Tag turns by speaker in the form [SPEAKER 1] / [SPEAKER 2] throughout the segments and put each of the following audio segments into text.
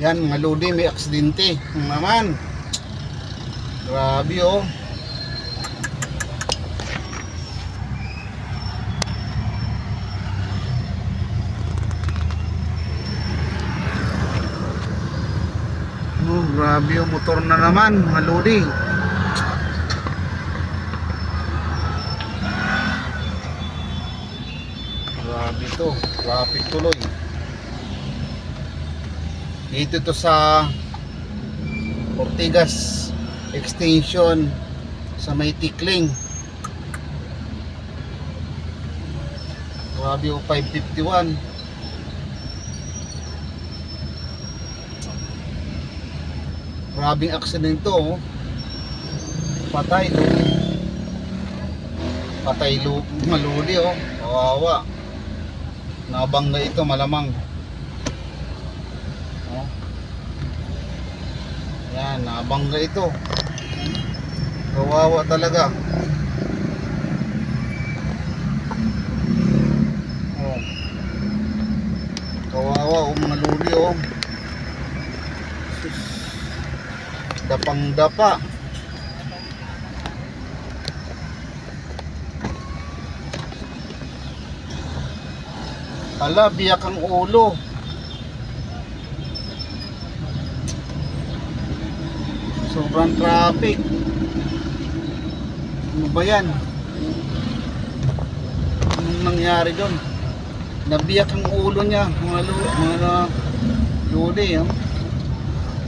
[SPEAKER 1] Yan mga lodi, may aksidente naman. Grabe oh. Oh, grabe yung motor na naman mga lodi. Grabe to, traffic tuloy. Dito to sa Ortigas Extension sa may Tikling. Grabe o 551. Grabing aksidente to oh. Patay maluli oh. Kawawa. Nabangga ito malamang. Oh. Yan, nabangga ito. Kawawa talaga. Oh. Kawawa oh mga luli oh. Dapang dapa. Hala, biyak ang ulo. Sobrang traffic. Ano ba yan? Anong nangyari doon? Nabiyak ang ulo niya. Mga luli. Oh.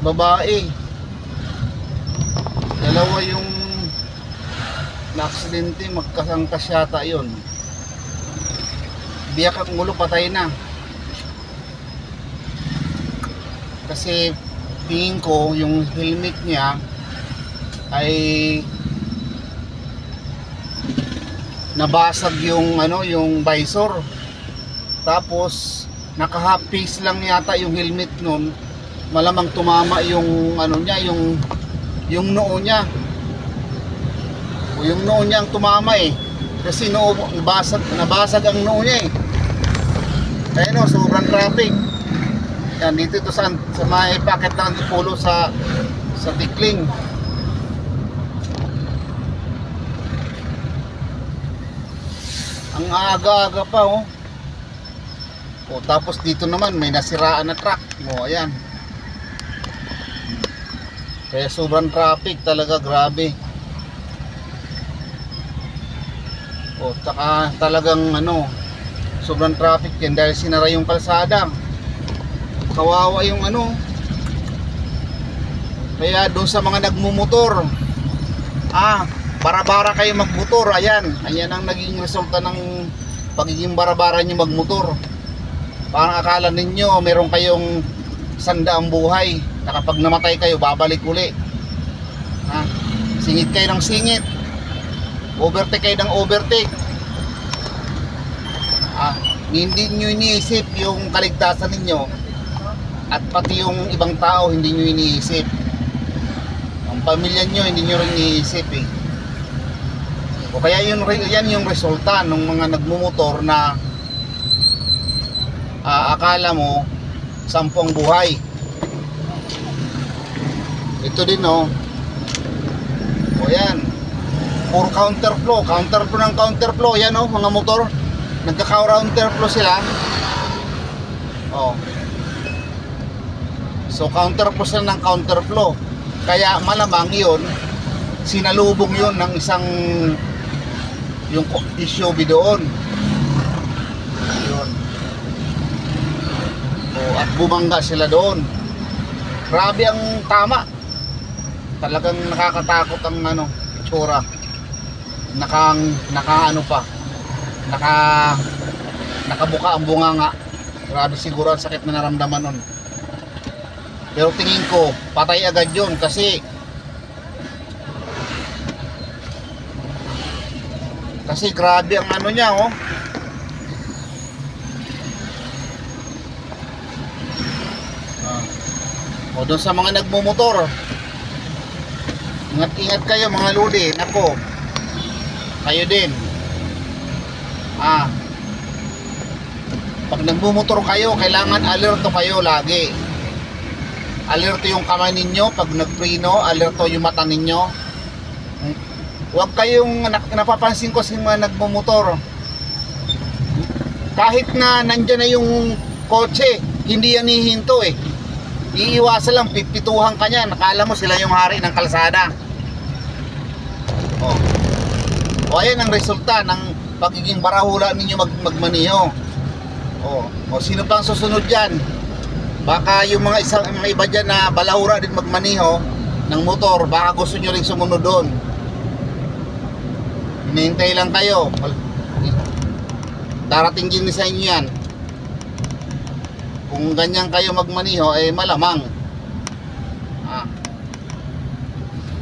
[SPEAKER 1] Babae. Dalawa yung na-aksidente. Magkasangkas yata yun. Biyak ang ulo, patay na. Kasi tingin ko yung helmet niya ay nabasag yung yung visor. Tapos naka half face lang yata yung helmet nun. Malamang tumama yung niya, yung noo niya. O yung noo niya ang tumama eh. Kasi nabasag ang noo niya eh. Ayun o, sobrang traffic. Yan, dito ito sa may packet ng Antipolo sa Tikling. Ang aga-aga pa oh. O tapos dito naman may nasiraan na truck. O ayan. Kaya sobrang traffic talaga, grabe. O tsaka talagang sobrang traffic yan dahil sinara yung kalsada. Kawawa yung kaya doon sa mga nagmumotor, bara-bara kayo magmotor. Ayan ang naging resulta ng pagiging bara-bara nyo magmotor. Parang akala ninyo meron kayong sandaang buhay na kapag namatay kayo babalik uli. Singit kayo ng singit, overtake kayo ng overtake. Hindi nyo iniisip yung kaligtasan ninyo at pati yung ibang tao hindi nyo iniisip. Ang pamilya nyo hindi nyo rin iniisip eh. O kaya yan yung resulta ng mga nagmumotor na akala mo 10 buhay. Ito din oh. O yan, puro counterflow ng counterflow. Yan oh, mga motor nagka-counterflow sila. Oh. So counterflow sila ng counterflow. Kaya malamang yun, sinalubong yun ng isang yung SUV doon. Yun. Oh, at bumangga sila doon. Grabe ang tama. Talagang nakakatakot ang itsura. Nakabuka ang bunganga. Grabe siguro ang sakit na naramdaman nun. Pero tingin ko patay agad yun kasi grabe ang niya oh. O doon sa mga nagmumotor, ingat kayo mga lodi. Nako, kayo din pag nagmumotor kayo kailangan alerto kayo lagi. alerto yung kamay ninyo pag nagpreno, alerto yung mata ninyo. Huwag kayong napapansin ko sa mga nagmumotor. Kahit na nandyan na yung kotse, hindi yan hihinto eh. Iiwasan lang, pipituhan ka niyan. Nakala mo sila yung hari ng kalsada. O ayan ang resulta ng pagiging barahula ninyo magmaniho. O sino pang susunod dyan? Baka yung mga iba dyan na balahura din magmaniho ng motor, baka gusto nyo rin sumunod doon. Hinihintay lang kayo. Darating din sa inyo yan. Kung ganyan kayo magmaniho, eh malamang.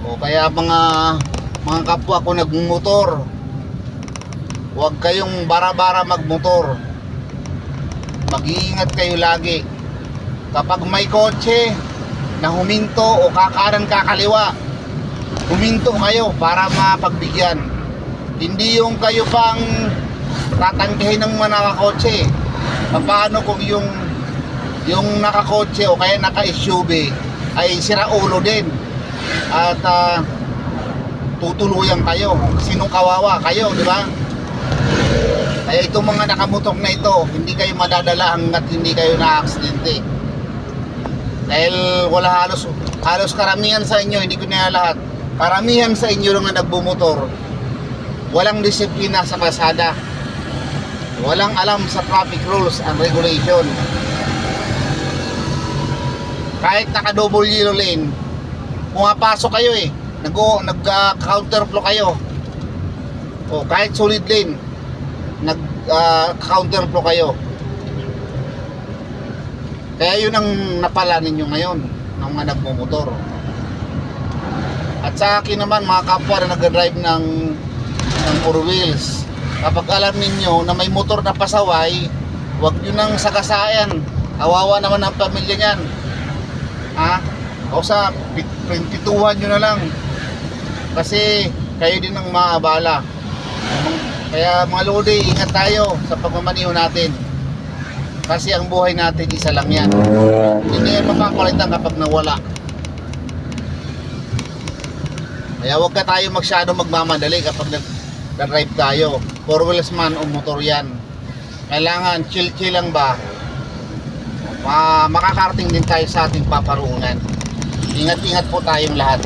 [SPEAKER 1] O kaya mga kapwa ko nagmumotor, huwag kayong bara-bara magmotor. Mag-iingat kayo lagi. Kapag may kotse na huminto o kakanan kakaliwa, huminto kayo para mapagbigyan. Hindi yung kayo pang tatanggihin ng mga nakakotse. Paano kung yung nakakotse o kaya naka-SUV ay siraulo din at tutuluyan kayo? Sinong kawawa? Kayo, di ba? Kaya itong mga nakamotor na ito, hindi kayo madadala hanggat hindi kayo na-aksidente. Dahil wala halos karamihan sa inyo, hindi ko na lahat, karamihan sa inyo lang na nagbumotor, walang disiplina sa kalsada, walang alam sa traffic rules and regulation. Kahit naka-double yellow lane, pumapasok kayo eh, nag-counterflow kayo. O kahit solid lane, nag-counterflow kayo. Kaya yun ang napala ninyo ngayon ng mga nagmumotor. At sa akin naman, mga kapwa na nag-drive ng four wheels, kapag alam ninyo na may motor na pasaway, huwag nyo nang sagasayan. Kawawa naman ang pamilya niyan. O sa pintituhan nyo na lang, kasi kayo din ang maabala. Kaya mga lodi, ingat tayo sa pagmamaniho natin. Kasi ang buhay natin isa lang yan. Hindi yan mapapalitan kapag nawala. Kaya huwag ka tayo masyado magmamadali kapag nag-drive tayo. Four wheels man o motor yan. Kailangan chill lang ba? Makakarating din tayo sa ating paparuunan. Ingat-ingat po tayong lahat.